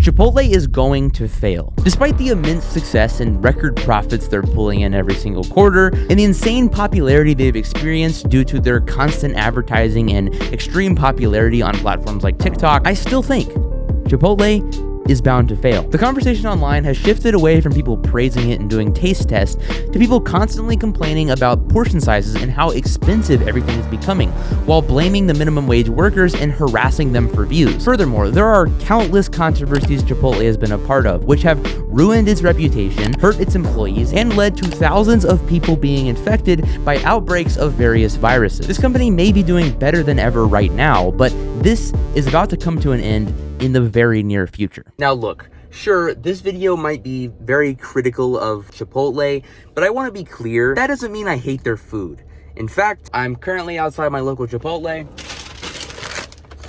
Chipotle is going to fail. Despite the immense success and record profits they're pulling in every single quarter, and the insane popularity they've experienced due to their constant advertising and extreme popularity on platforms like TikTok, I still think Chipotle is bound to fail. The conversation online has shifted away from people praising it and doing taste tests to people constantly complaining about portion sizes and how expensive everything is becoming, while blaming the minimum wage workers and harassing them for views. Furthermore, there are countless controversies Chipotle has been a part of, which have ruined its reputation, hurt its employees, and led to thousands of people being infected by outbreaks of various viruses. This company may be doing better than ever right now, but this is about to come to an end in the very near future. Now look, sure, this video might be very critical of Chipotle, but I want to be clear, that doesn't mean I hate their food. In fact, I'm currently outside my local Chipotle.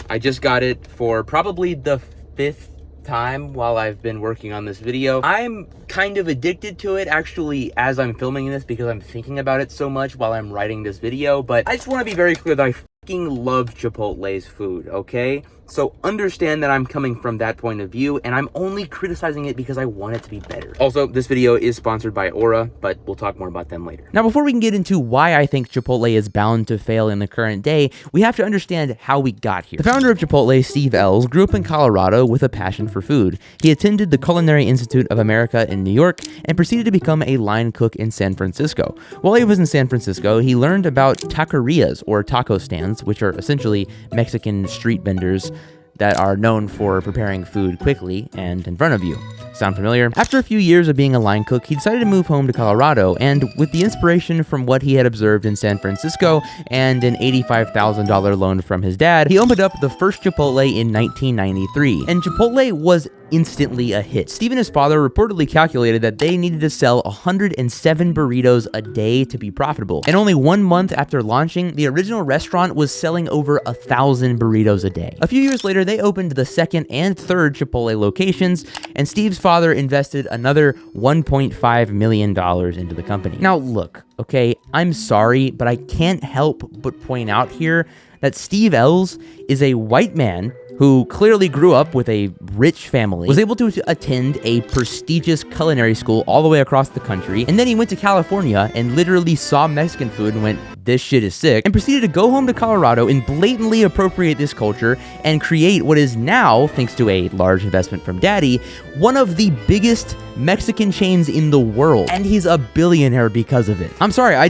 I just got it for probably the 5th time while I've been working on this video. I'm kind of addicted to it actually as I'm filming this because I'm thinking about it so much while I'm writing this video, but I just want to be very clear that I fucking love Chipotle's food, okay? So understand that I'm coming from that point of view, and I'm only criticizing it because I want it to be better. Also, this video is sponsored by Aura, but we'll talk more about them later. Now, before we can get into why I think Chipotle is bound to fail in the current day, we have to understand how we got here. The founder of Chipotle, Steve Ells, grew up in Colorado with a passion for food. He attended the Culinary Institute of America in New York and proceeded to become a line cook in San Francisco. While he was in San Francisco, he learned about taquerias, or taco stands, which are essentially Mexican street vendors that are known for preparing food quickly and in front of you. Sound familiar? After a few years of being a line cook, he decided to move home to Colorado, and with the inspiration from what he had observed in San Francisco and an $85,000 loan from his dad, he opened up the first Chipotle in 1993, and Chipotle was instantly a hit. Steve and his father reportedly calculated that they needed to sell 107 burritos a day to be profitable. And only 1 month after launching, the original restaurant was selling over 1,000 burritos a day. A few years later, they opened the second and third Chipotle locations, and Steve's father invested another $1.5 million into the company. Now look, okay, I'm sorry, but I can't help but point out here that Steve Ells is a white man who clearly grew up with a rich family, was able to attend a prestigious culinary school all the way across the country, and then he went to California and literally saw Mexican food and went, this shit is sick, and proceeded to go home to Colorado and blatantly appropriate this culture and create what is now, thanks to a large investment from Daddy, one of the biggest Mexican chains in the world. And he's a billionaire because of it. I'm sorry, I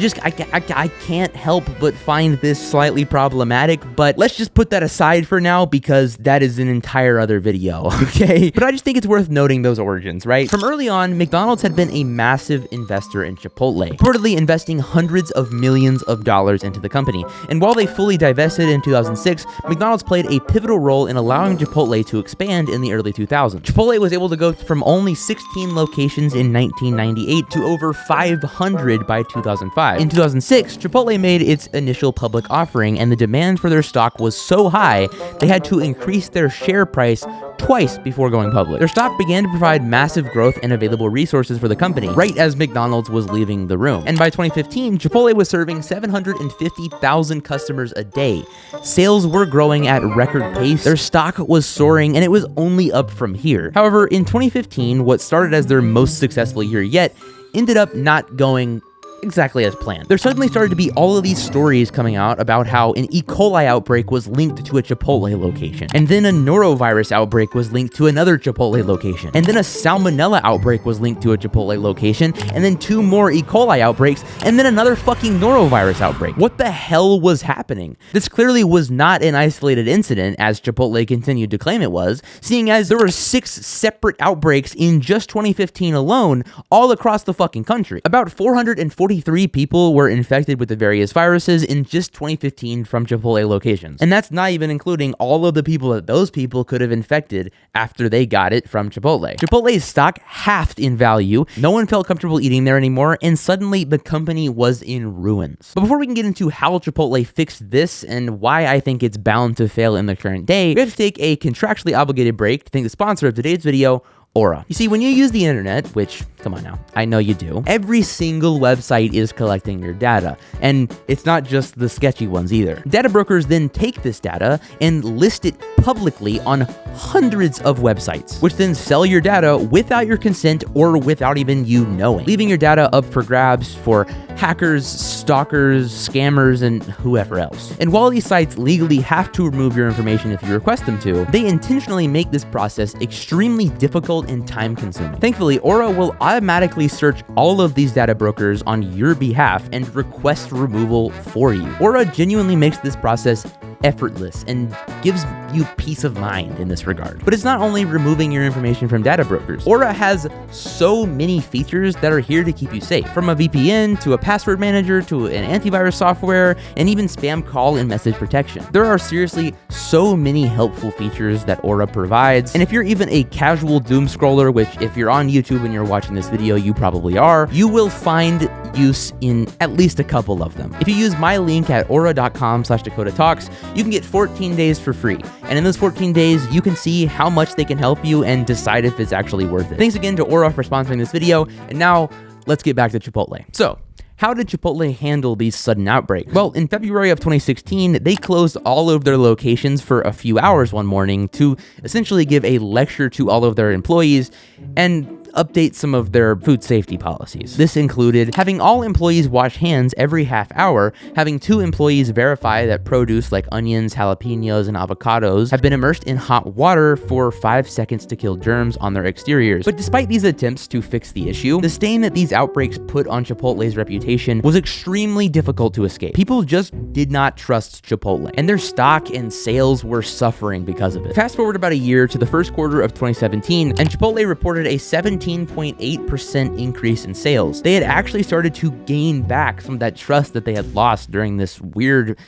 can't help but find this slightly problematic, but let's just put that aside for now because that is an entire other video, okay? But I just think it's worth noting those origins, right? From early on, McDonald's had been a massive investor in Chipotle, reportedly investing hundreds of millions of dollars into the company. And while they fully divested in 2006, McDonald's played a pivotal role in allowing Chipotle to expand in the early 2000s. Chipotle was able to go from only 16 locations in 1998 to over 500 by 2005. In 2006, Chipotle made its initial public offering, and the demand for their stock was so high, they had to increase their share price twice before going public. Their stock began to provide massive growth and available resources for the company, right as McDonald's was leaving the room. And by 2015, Chipotle was serving 750,000 customers a day. Sales were growing at record pace, their stock was soaring, and it was only up from here. However, in 2015, what started as their most successful year yet ended up not going exactly as planned. There suddenly started to be all of these stories coming out about how an E. coli outbreak was linked to a Chipotle location, and then a norovirus outbreak was linked to another Chipotle location, and then a salmonella outbreak was linked to a Chipotle location, and then 2 more E. coli outbreaks, and then another fucking norovirus outbreak. What the hell was happening? This clearly was not an isolated incident, as Chipotle continued to claim it was, seeing as there were 6 separate outbreaks in just 2015 alone, all across the fucking country. About 443 people were infected with the various viruses in just 2015 from Chipotle locations. And that's not even including all of the people that those people could have infected after they got it from Chipotle. Chipotle's stock halved in value, no one felt comfortable eating there anymore, and suddenly the company was in ruins. But before we can get into how Chipotle fixed this and why I think it's bound to fail in the current day, we have to take a contractually obligated break to thank the sponsor of today's video, Aura. You see, when you use the internet, which, come on now, I know you do, every single website is collecting your data, and it's not just the sketchy ones either. Data brokers then take this data and list it publicly on hundreds of websites, which then sell your data without your consent or without even you knowing, leaving your data up for grabs for hackers, stalkers, scammers, and whoever else. And while these sites legally have to remove your information if you request them to, they intentionally make this process extremely difficult and time-consuming. Thankfully, Aura will automatically search all of these data brokers on your behalf and request removal for you. Aura genuinely makes this process effortless and gives you peace of mind in this regard. But it's not only removing your information from data brokers. Aura has so many features that are here to keep you safe, from a VPN to a password manager to an antivirus software and even spam call and message protection. There are seriously so many helpful features that Aura provides, and if you're even a casual doom scroller, which if you're on YouTube and you're watching this video, you probably are, you will find use in at least a couple of them. If you use my link at aura.com/dakotatalks, you can get 14 days for free. And in those 14 days, you can see how much they can help you and decide if it's actually worth it. Thanks again to Aura for sponsoring this video. And now let's get back to Chipotle. So, how did Chipotle handle these sudden outbreaks? Well, in February of 2016, they closed all of their locations for a few hours one morning to essentially give a lecture to all of their employees and update some of their food safety policies. This included having all employees wash hands every half hour, having 2 employees verify that produce like onions, jalapenos, and avocados have been immersed in hot water for 5 seconds to kill germs on their exteriors. But despite these attempts to fix the issue, the stain that these outbreaks put on Chipotle's reputation was extremely difficult to escape. People just did not trust Chipotle, and their stock and sales were suffering because of it. Fast forward about a year to the first quarter of 2017, and Chipotle reported a 17.8% increase in sales. They had actually started to gain back some of that trust that they had lost during this weird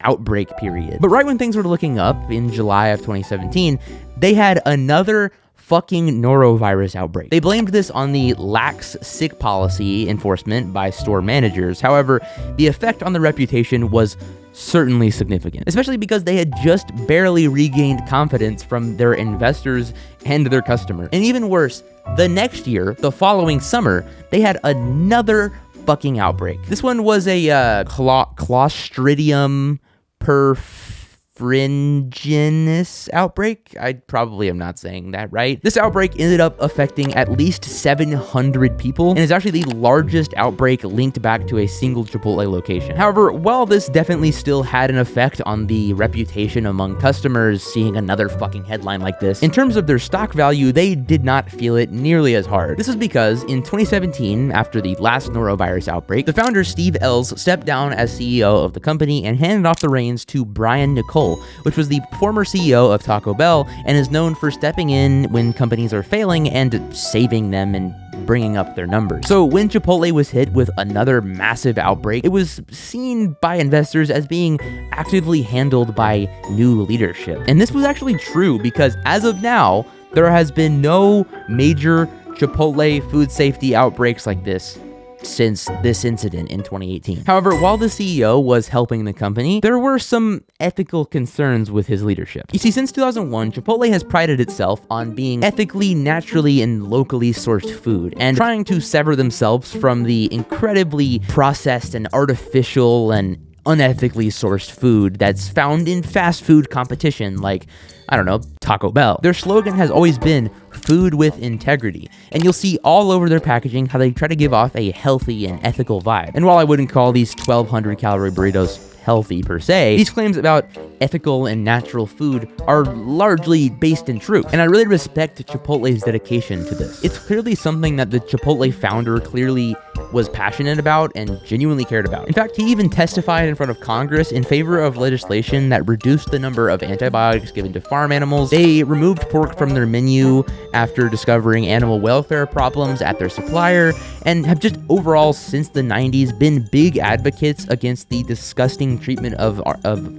outbreak period. But right when things were looking up in July of 2017, they had another fucking norovirus outbreak. They blamed this on the lax sick policy enforcement by store managers. However, the effect on the reputation was certainly significant, especially because they had just barely regained confidence from their investors and their customers. And even worse, the next year, the following summer, they had another fucking outbreak. This one was a Clostridium perfringens outbreak. I probably am not saying that right. This outbreak ended up affecting at least 700 people and is actually the largest outbreak linked back to a single Chipotle location. However, while this definitely still had an effect on the reputation among customers seeing another fucking headline like this, in terms of their stock value, they did not feel it nearly as hard. This is because in 2017, after the last norovirus outbreak, the founder Steve Ells stepped down as CEO of the company and handed off the reins to Brian Nicole, which was the former CEO of Taco Bell and is known for stepping in when companies are failing and saving them and bringing up their numbers. So when Chipotle was hit with another massive outbreak, it was seen by investors as being actively handled by new leadership. And this was actually true because as of now, there has been no major Chipotle food safety outbreaks like this since this incident in 2018. However, while the CEO was helping the company, there were some ethical concerns with his leadership. You see, since 2001, Chipotle has prided itself on being ethically, naturally, and locally sourced food, and trying to sever themselves from the incredibly processed and artificial and unethically sourced food that's found in fast food competition like, I don't know, Taco Bell. Their slogan has always been food with integrity, and you'll see all over their packaging how they try to give off a healthy and ethical vibe. And while I wouldn't call these 1,200 calorie burritos healthy per se, these claims about ethical and natural food are largely based in truth. And I really respect Chipotle's dedication to this. It's clearly something that the Chipotle founder clearly was passionate about and genuinely cared about. In fact, he even testified in front of Congress in favor of legislation that reduced the number of antibiotics given to farm animals. They removed pork from their menu after discovering animal welfare problems at their supplier, and have just overall since the 90s been big advocates against the disgusting treatment of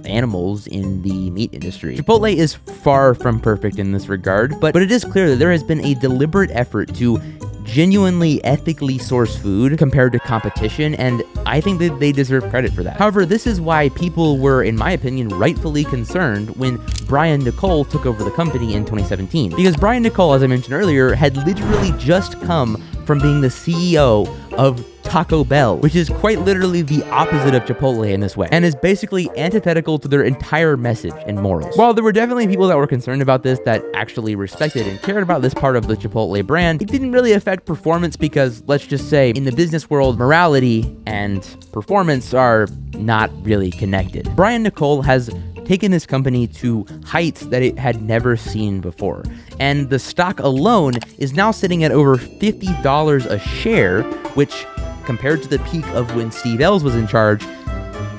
animals in the meat industry. Chipotle is far from perfect in this regard, but it is clear that there has been a deliberate effort to genuinely ethically sourced food compared to competition, and I think that they deserve credit for that. However, this is why people were, in my opinion, rightfully concerned when Brian Nicole took over the company in 2017. Because Brian Nicole, as I mentioned earlier, had literally just come from being the CEO of Taco Bell, which is quite literally the opposite of Chipotle in this way, and is basically antithetical to their entire message and morals. While there were definitely people that were concerned about this that actually respected and cared about this part of the Chipotle brand, it didn't really affect performance because, let's just say, in the business world, morality and performance are not really connected. Brian Nicole has taken this company to heights that it had never seen before. And the stock alone is now sitting at over $50 a share, which compared to the peak of when Steve Ells was in charge,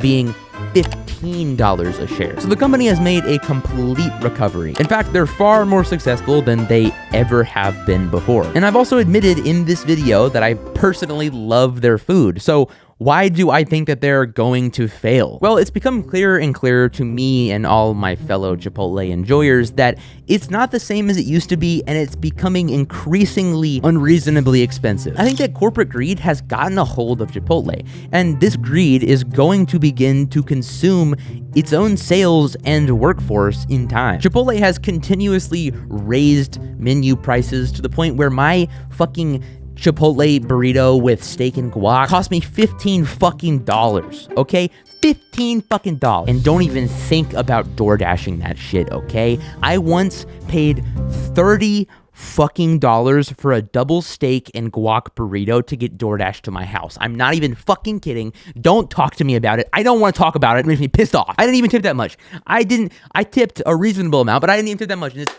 being $15 a share. So the company has made a complete recovery. In fact, they're far more successful than they ever have been before. And I've also admitted in this video that I personally love their food. So why do I think that they're going to fail? Well, it's become clearer and clearer to me and all my fellow Chipotle enjoyers that it's not the same as it used to be, and it's becoming increasingly unreasonably expensive. I think that corporate greed has gotten a hold of Chipotle, and this greed is going to begin to consume its own sales and workforce in time. Chipotle has continuously raised menu prices to the point where my fucking Chipotle burrito with steak and guac cost me $15 fucking dollars, okay? $15 fucking dollars. And don't even think about door dashing that shit, okay? I once paid $30 fucking dollars for a double steak and guac burrito to get DoorDash to my house. I'm not even fucking kidding. Don't talk to me about it. I don't want to talk about it. It makes me pissed off. I didn't even tip that much. I tipped a reasonable amount, but I didn't even tip that much. And it's,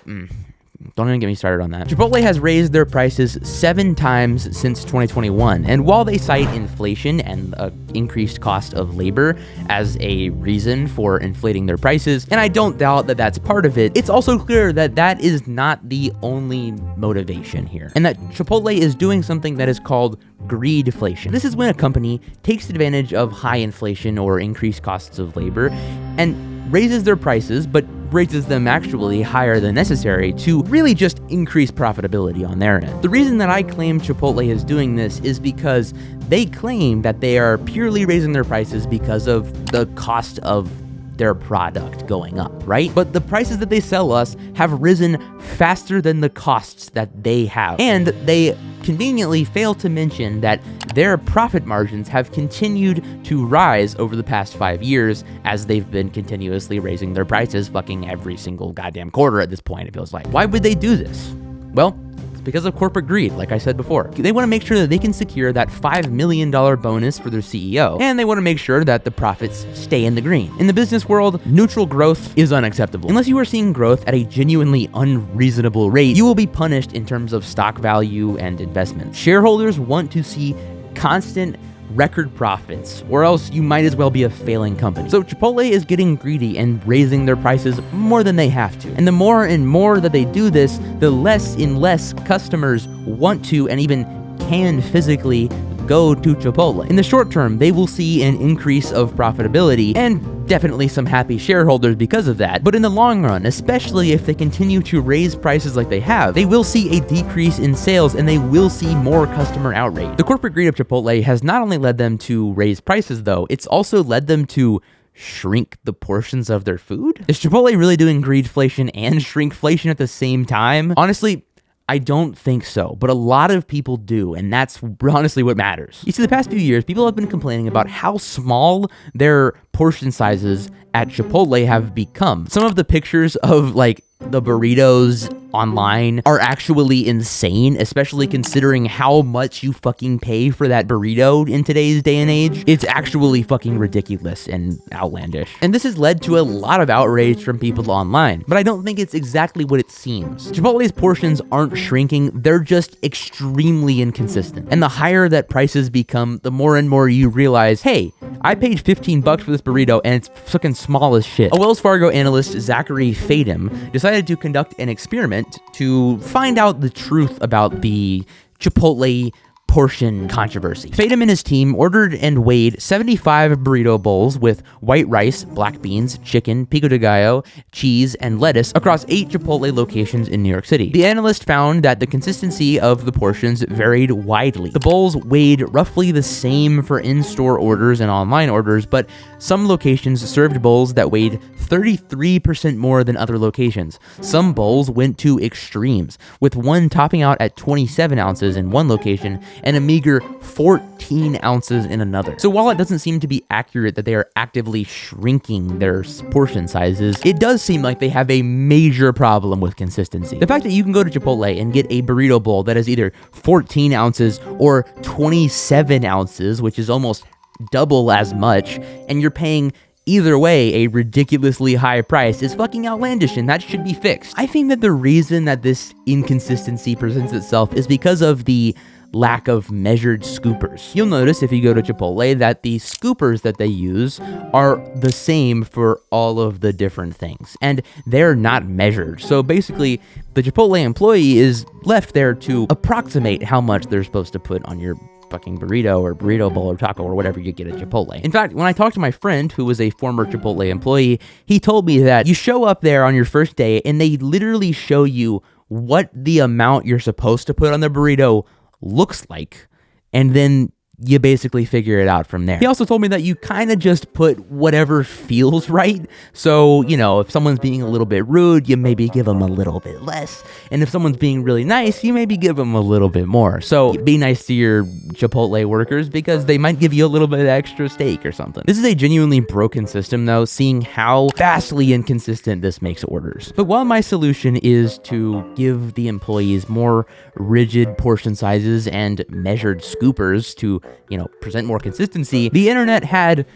don't even get me started on that. Chipotle has raised their prices 7 times since 2021, and while they cite inflation and increased cost of labor as a reason for inflating their prices, and I don't doubt that that's part of it, it's also clear that that is not the only motivation here, and that Chipotle is doing something that is called greedflation. This is when a company takes advantage of high inflation or increased costs of labor and raises their prices, but raises them actually higher than necessary to really just increase profitability on their end. The reason that I claim Chipotle is doing this is because they claim that they are purely raising their prices because of the cost of their product going up, right? But the prices that they sell us have risen faster than the costs that they have. And they conveniently fail to mention that their profit margins have continued to rise over the past 5 years as they've been continuously raising their prices fucking every single goddamn quarter at this point, it feels like. Why would they do this? Well, it's because of corporate greed, like I said before. They want to make sure that they can secure that $5 million bonus for their CEO, and they want to make sure that the profits stay in the green. In the business world, neutral growth is unacceptable. Unless you are seeing growth at a genuinely unreasonable rate, you will be punished in terms of stock value and investments. Shareholders want to see constant record profits, or else you might as well be a failing company. So Chipotle is getting greedy and raising their prices more than they have to. And the more and more that they do this, the less and less customers want to and even can physically go to Chipotle. In the short term, they will see an increase of profitability and definitely some happy shareholders because of that. But in the long run, especially if they continue to raise prices like they have, they will see a decrease in sales and they will see more customer outrage. The corporate greed of Chipotle has not only led them to raise prices though, it's also led them to shrink the portions of their food? Is Chipotle really doing greedflation and shrinkflation at the same time? Honestly, I don't think so, but a lot of people do, and that's honestly what matters. You see, the past few years, people have been complaining about how small their portion sizes at Chipotle have become. Some of the pictures of like the burritos online are actually insane, especially considering how much you fucking pay for that burrito in today's day and age. It's actually fucking ridiculous and outlandish. And this has led to a lot of outrage from people online, but I don't think it's exactly what it seems. Chipotle's portions aren't shrinking, they're just extremely inconsistent. And the higher that prices become, the more and more you realize, hey, I paid $15 for this burrito and it's fucking small as shit. A Wells Fargo analyst, Zachary Fadem, decided to conduct an experiment to find out the truth about the Chipotle portion controversy. Fatum and his team ordered and weighed 75 burrito bowls with white rice, black beans, chicken, pico de gallo, cheese, and lettuce across 8 Chipotle locations in New York City. The analyst found that the consistency of the portions varied widely. The bowls weighed roughly the same for in-store orders and online orders, but some locations served bowls that weighed 33% more than other locations. Some bowls went to extremes, with one topping out at 27 ounces in one location and a meager 14 ounces in another. So while it doesn't seem to be accurate that they are actively shrinking their portion sizes, it does seem like they have a major problem with consistency. The fact that you can go to Chipotle and get a burrito bowl that is either 14 ounces or 27 ounces, which is almost double as much, and you're paying either way a ridiculously high price is fucking outlandish, and that should be fixed. I think that the reason that this inconsistency presents itself is because of the lack of measured scoopers. You'll notice if you go to Chipotle that the scoopers that they use are the same for all of the different things, and they're not measured. So basically, the Chipotle employee is left there to approximate how much they're supposed to put on your fucking burrito or burrito bowl or taco or whatever you get at Chipotle. In fact, when I talked to my friend who was a former Chipotle employee, he told me that you show up there on your first day and they literally show you what the amount you're supposed to put on the burrito looks like, and then you basically figure it out from there. He also told me that you kind of just put whatever feels right. So, you know, if someone's being a little bit rude, you maybe give them a little bit less. And if someone's being really nice, you maybe give them a little bit more. So be nice to your Chipotle workers because they might give you a little bit of extra steak or something. This is a genuinely broken system though, seeing how vastly inconsistent this makes orders. But while my solution is to give the employees more rigid portion sizes and measured scoopers to, you know, present more consistency, the internet had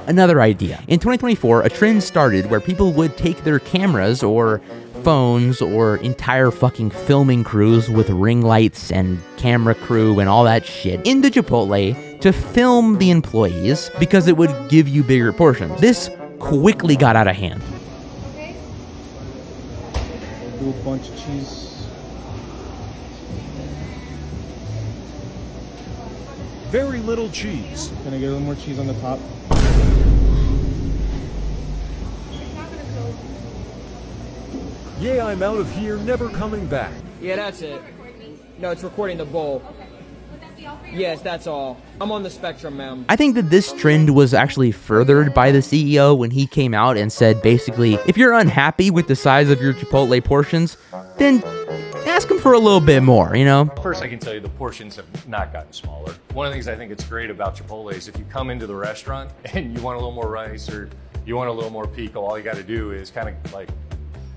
another idea. In 2024, a trend started where people would take their cameras or phones or entire fucking filming crews with ring lights and camera crew and all that shit into Chipotle to film the employees because it would give you bigger portions. This quickly got out of hand. Okay. Do a bunch of cheese. Very little cheese. Can I get a little more cheese on the top? Yeah, I'm out of here, never coming back. Yeah, that's it. No, it's recording the bowl. Yes, that's all. I'm on the spectrum, ma'am. I think that this trend was actually furthered by the CEO when he came out and said basically, if you're unhappy with the size of your Chipotle portions, then ask them for a little bit more, you know? First, I can tell you the portions have not gotten smaller. One of the things I think it's great about Chipotle is if you come into the restaurant and you want a little more rice or you want a little more pico, all you got to do is kind of like,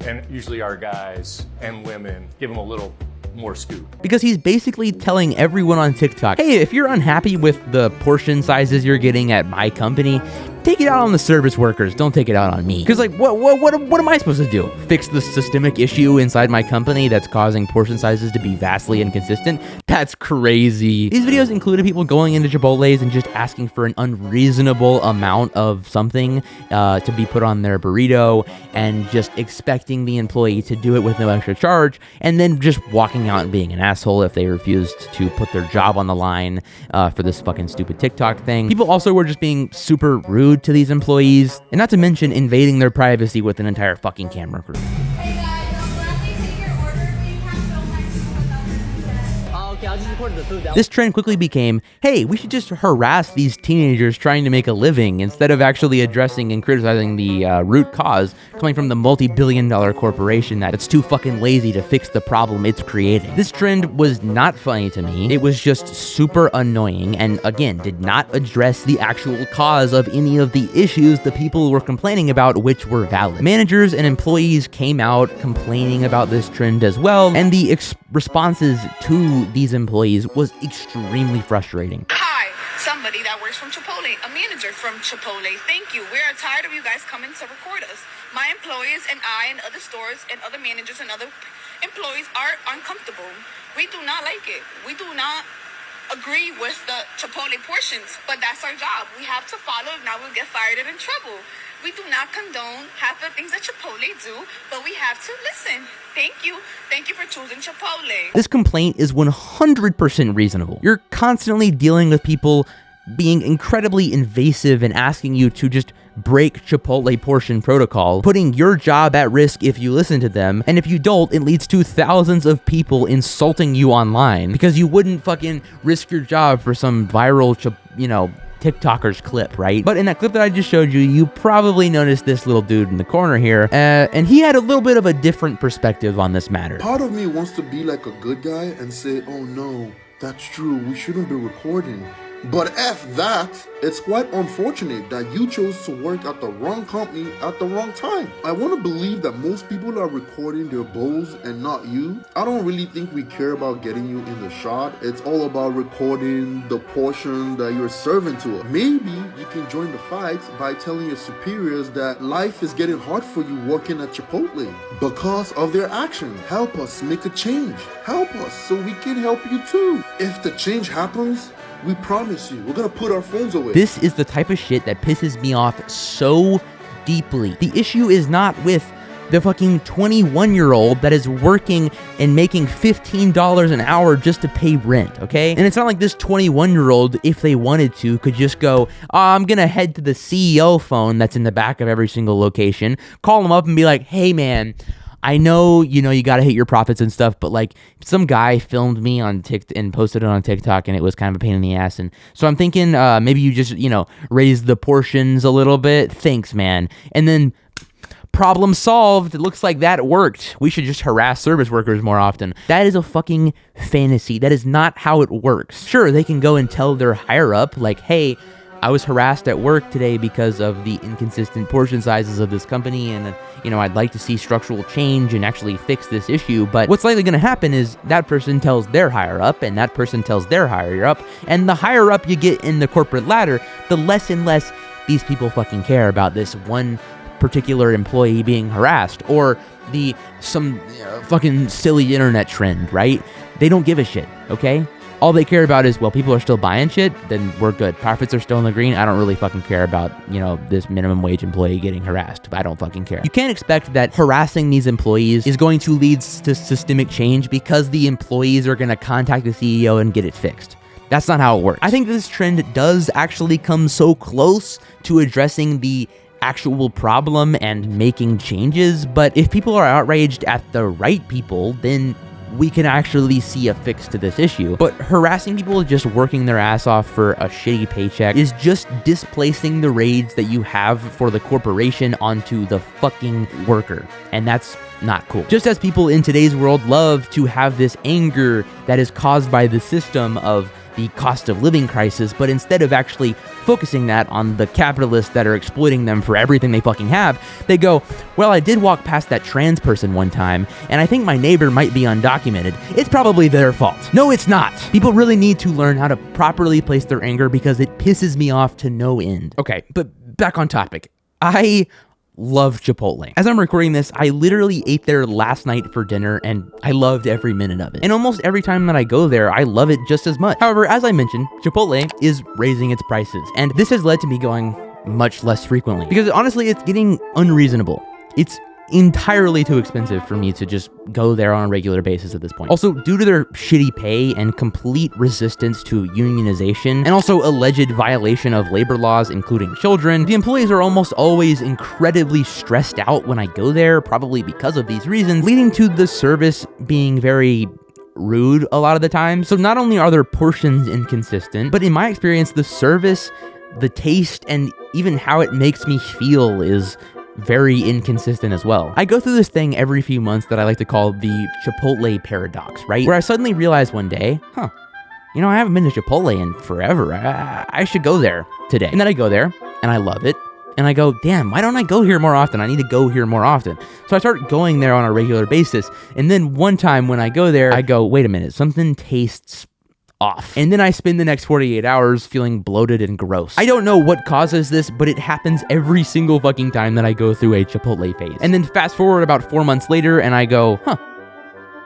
and usually our guys and women, give them a little more scoop. Because he's basically telling everyone on TikTok, hey, if you're unhappy with the portion sizes you're getting at my company, take it out on the service workers. Don't take it out on me. Because like, what am I supposed to do? Fix the systemic issue inside my company that's causing portion sizes to be vastly inconsistent? That's crazy. These videos included people going into Chipotle's and just asking for an unreasonable amount of something to be put on their burrito and just expecting the employee to do it with no extra charge, and then just walking out and being an asshole if they refused to put their job on the line for this fucking stupid TikTok thing. People also were just being super rude to these employees, and not to mention invading their privacy with an entire fucking camera crew. Hey guys, let me take your order. Can you have so much? Okay, I'll just record the food. This trend quickly became, hey, we should just harass these teenagers trying to make a living instead of actually addressing and criticizing the root cause coming from the multi-billion-dollar corporation that it's too fucking lazy to fix the problem it's creating. This trend was not funny to me. It was just super annoying and, again, did not address the actual cause of any of the issues the people were complaining about, which were valid. Managers and employees came out complaining about this trend as well, and the responses to these employees was extremely frustrating. Hi, somebody that works from Chipotle, a manager from Chipotle. Thank you. We are tired of you guys coming to record us. My employees and I and other stores and other managers and other employees are uncomfortable. We do not like it. We do not agree with the Chipotle portions, but that's our job. We have to follow. If not, we'll get fired and in trouble. We do not condone half the things that Chipotle do, but we have to listen. Thank you. Thank you for choosing Chipotle. This complaint is 100% reasonable. You're constantly dealing with people being incredibly invasive and asking you to just break Chipotle portion protocol, putting your job at risk if you listen to them, and if you don't, it leads to thousands of people insulting you online because you wouldn't fucking risk your job for some viral, TikToker's clip, right? But in that clip that I just showed you, you probably noticed this little dude in the corner here, and he had a little bit of a different perspective on this matter. Part of me wants to be like a good guy and say, oh no, that's true, we shouldn't be recording. But F that, it's quite unfortunate that you chose to work at the wrong company at the wrong time. I want to believe that most people are recording their bowls and not you. I don't really think we care about getting you in the shot. It's all about recording the portion that you're serving to us. Maybe you can join the fight by telling your superiors that life is getting hard for you working at Chipotle because of their action. Help us make a change. Help us so we can help you too. If the change happens, we promise you, we're gonna put our phones away. This is the type of shit that pisses me off so deeply. The issue is not with the fucking 21-year-old that is working and making $15 an hour just to pay rent, okay? And it's not like this 21-year-old, if they wanted to, could just go, I'm gonna head to the CEO phone that's in the back of every single location, call them up and be like, hey man, I know, you got to hit your profits and stuff, but like some guy filmed me on TikTok and posted it on TikTok and it was kind of a pain in the ass. And so I'm thinking maybe you just, raise the portions a little bit. Thanks, man. And then problem solved. It looks like that worked. We should just harass service workers more often. That is a fucking fantasy. That is not how it works. Sure, they can go and tell their higher up like, hey, I was harassed at work today because of the inconsistent portion sizes of this company, and I'd like to see structural change and actually fix this issue. But what's likely going to happen is that person tells their higher up, and that person tells their higher up, and the higher up you get in the corporate ladder, the less and less these people fucking care about this one particular employee being harassed, or some fucking silly internet trend, right? They don't give a shit, okay? All they care about is, well, people are still buying shit, then we're good. Profits are still in the green. I don't really fucking care about, this minimum wage employee getting harassed. I don't fucking care. You can't expect that harassing these employees is going to lead to systemic change because the employees are going to contact the CEO and get it fixed. That's not how it works. I think this trend does actually come so close to addressing the actual problem and making changes, but if people are outraged at the right people, then we can actually see a fix to this issue. But harassing people just working their ass off for a shitty paycheck is just displacing the rage that you have for the corporation onto the fucking worker. And that's not cool. Just as people in today's world love to have this anger that is caused by the system of the cost of living crisis, but instead of actually focusing that on the capitalists that are exploiting them for everything they fucking have, they go, well, I did walk past that trans person one time, and I think my neighbor might be undocumented. It's probably their fault. No, it's not. People really need to learn how to properly place their anger because it pisses me off to no end. Okay, but back on topic. I love Chipotle. As I'm recording this, I literally ate there last night for dinner and I loved every minute of it. And almost every time that I go there, I love it just as much. However, as I mentioned, Chipotle is raising its prices, and this has led to me going much less frequently because honestly, it's getting unreasonable. It's entirely too expensive for me to just go there on a regular basis at this point. Also, due to their shitty pay and complete resistance to unionization, and also alleged violation of labor laws, including children, the employees are almost always incredibly stressed out when I go there, probably because of these reasons, leading to the service being very rude a lot of the time. So not only are their portions inconsistent, but in my experience, the service, the taste, and even how it makes me feel is very inconsistent as well. I go through this thing every few months that I like to call the Chipotle paradox, right? Where I suddenly realize one day, I haven't been to Chipotle in forever. I should go there today. And then I go there and I love it. And I go, damn, why don't I go here more often? I need to go here more often. So I start going there on a regular basis. And then one time when I go there, I go, wait a minute, something tastes off. And then I spend the next 48 hours feeling bloated and gross. I don't know what causes this, but it happens every single fucking time that I go through a Chipotle phase. And then fast forward about 4 months later and I go,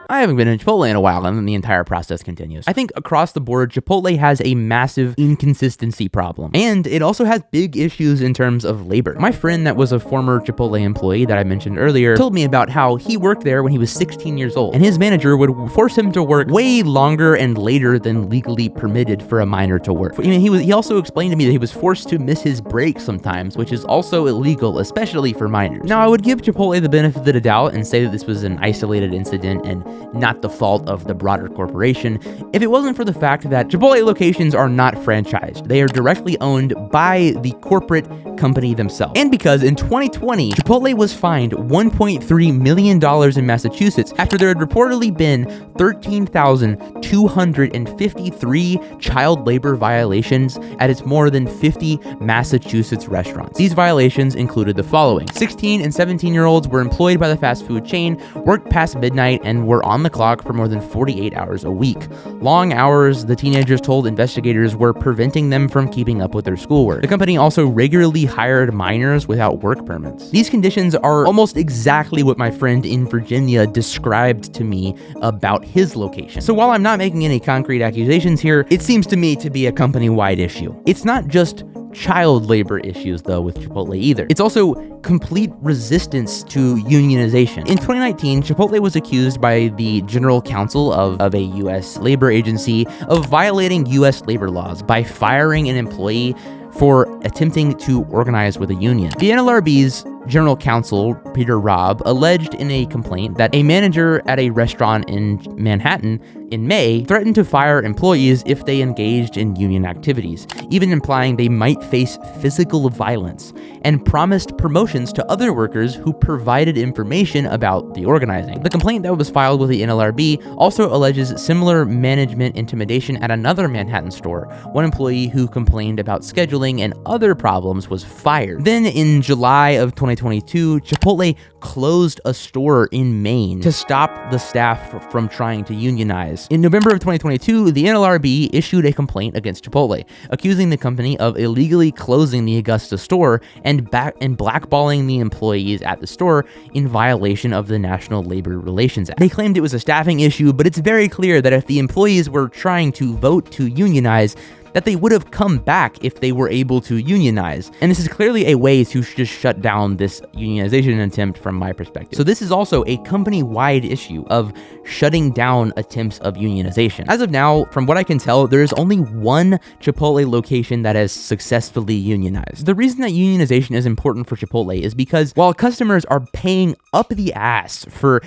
I haven't been in Chipotle in a while, and then the entire process continues. I think across the board, Chipotle has a massive inconsistency problem, and it also has big issues in terms of labor. My friend that was a former Chipotle employee that I mentioned earlier told me about how he worked there when he was 16 years old, and his manager would force him to work way longer and later than legally permitted for a minor to work. I mean, he also explained to me that he was forced to miss his break sometimes, which is also illegal, especially for minors. Now, I would give Chipotle the benefit of the doubt and say that this was an isolated incident and not the fault of the broader corporation, if it wasn't for the fact that Chipotle locations are not franchised. They are directly owned by the corporate company themselves. And because in 2020, Chipotle was fined $1.3 million in Massachusetts after there had reportedly been 13,253 child labor violations at its more than 50 Massachusetts restaurants. These violations included the following: 16 and 17-year-olds were employed by the fast food chain, worked past midnight, and were on the clock for more than 48 hours a week. Long hours, the teenagers told investigators, were preventing them from keeping up with their schoolwork. The company also regularly hired minors without work permits. These conditions are almost exactly what my friend in Virginia described to me about his location. So while I'm not making any concrete accusations here, it seems to me to be a company-wide issue. It's not just child labor issues, though, with Chipotle either. It's also complete resistance to unionization. In 2019, Chipotle was accused by the General Counsel of a U.S. labor agency of violating U.S. labor laws by firing an employee for attempting to organize with a union. The NLRB's General Counsel, Peter Robb, alleged in a complaint that a manager at a restaurant in Manhattan in May threatened to fire employees if they engaged in union activities, even implying they might face physical violence, and promised promotions to other workers who provided information about the organizing. The complaint that was filed with the NLRB also alleges similar management intimidation at another Manhattan store. One employee who complained about scheduling and other problems was fired. Then in July of 2022, Chipotle closed a store in Maine to stop the staff from trying to unionize. In November of 2022, the NLRB issued a complaint against Chipotle, accusing the company of illegally closing the Augusta store and blackballing the employees at the store in violation of the National Labor Relations Act. They claimed it was a staffing issue, but it's very clear that if the employees were trying to vote to unionize, that they would have come back if they were able to unionize. And this is clearly a way to just shut down this unionization attempt from my perspective. So this is also a company-wide issue of shutting down attempts of unionization. As of now, from what I can tell, there is only one Chipotle location that has successfully unionized. The reason that unionization is important for Chipotle is because while customers are paying up the ass for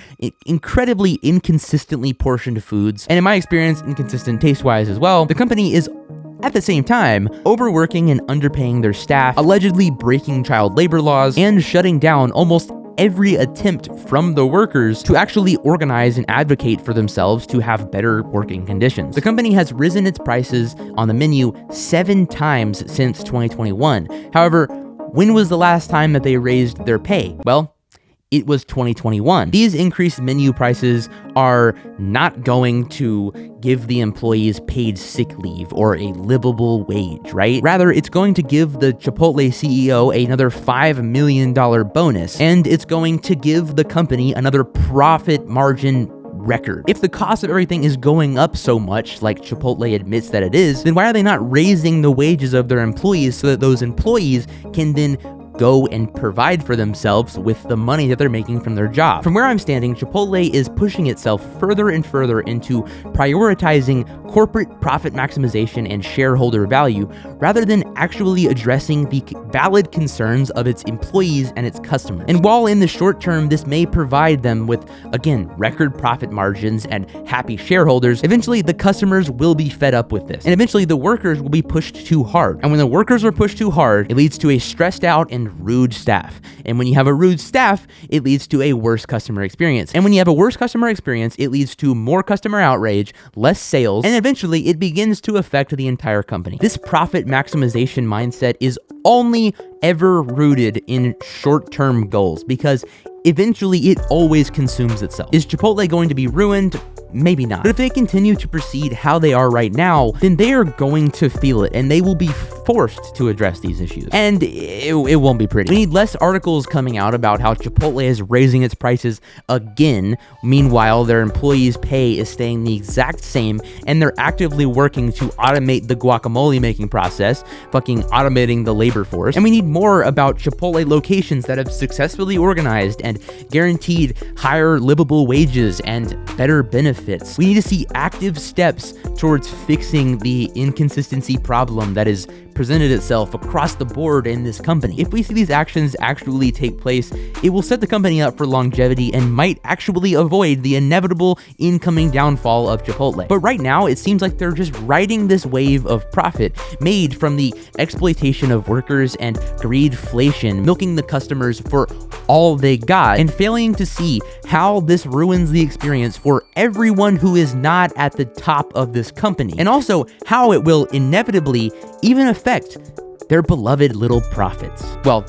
incredibly inconsistently portioned foods, and in my experience, inconsistent taste-wise as well, the company is at the same time overworking and underpaying their staff, allegedly breaking child labor laws, and shutting down almost every attempt from the workers to actually organize and advocate for themselves to have better working conditions. The company has risen its prices on the menu 7 times since 2021. However, when was the last time that they raised their pay? Well, it was 2021. These increased menu prices are not going to give the employees paid sick leave or a livable wage, right? Rather, it's going to give the Chipotle CEO another $5 million bonus, and it's going to give the company another profit margin record. If the cost of everything is going up so much, like Chipotle admits that it is, then why are they not raising the wages of their employees so that those employees can then go and provide for themselves with the money that they're making from their job? From where I'm standing, Chipotle is pushing itself further and further into prioritizing corporate profit maximization and shareholder value rather than actually addressing the valid concerns of its employees and its customers. And while in the short term, this may provide them with, again, record profit margins and happy shareholders, eventually the customers will be fed up with this. And eventually the workers will be pushed too hard. And when the workers are pushed too hard, it leads to a stressed out and rude staff. And when you have a rude staff, it leads to a worse customer experience. And when you have a worse customer experience, it leads to more customer outrage, less sales, and eventually it begins to affect the entire company. This profit maximization mindset is only ever rooted in short-term goals, because eventually it always consumes itself. Is Chipotle going to be ruined? Maybe not. But if they continue to proceed how they are right now, then they are going to feel it, and they will be forced to address these issues. And it won't be pretty. We need less articles coming out about how Chipotle is raising its prices again. Meanwhile, their employees' pay is staying the exact same, and they're actively working to automate the guacamole making process, fucking automating the labor force. And we need more about Chipotle locations that have successfully organized and guaranteed higher livable wages and better benefits. We need to see active steps towards fixing the inconsistency problem that is presented itself across the board in this company. If we see these actions actually take place, it will set the company up for longevity and might actually avoid the inevitable incoming downfall of Chipotle. But right now, it seems like they're just riding this wave of profit made from the exploitation of workers and greedflation, milking the customers for all they got, and failing to see how this ruins the experience for everyone who is not at the top of this company, and also how it will inevitably even affect their beloved little profits. Well,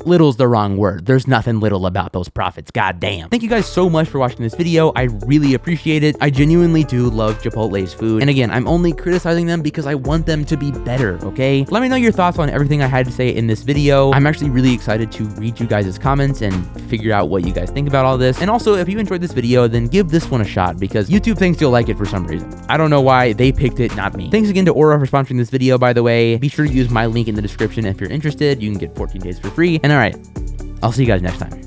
little's the wrong word. There's nothing little about those profits. God damn. Thank you guys so much for watching this video. I really appreciate it. I genuinely do love Chipotle's food. And again, I'm only criticizing them because I want them to be better, okay? Let me know your thoughts on everything I had to say in this video. I'm actually really excited to read you guys' comments and figure out what you guys think about all this. And also, if you enjoyed this video, then give this one a shot, because YouTube thinks you'll like it for some reason. I don't know why. They picked it, not me. Thanks again to Aura for sponsoring this video, by the way. Be sure to use my link in the description if you're interested. You can get 14 days for free. And all right, I'll see you guys next time.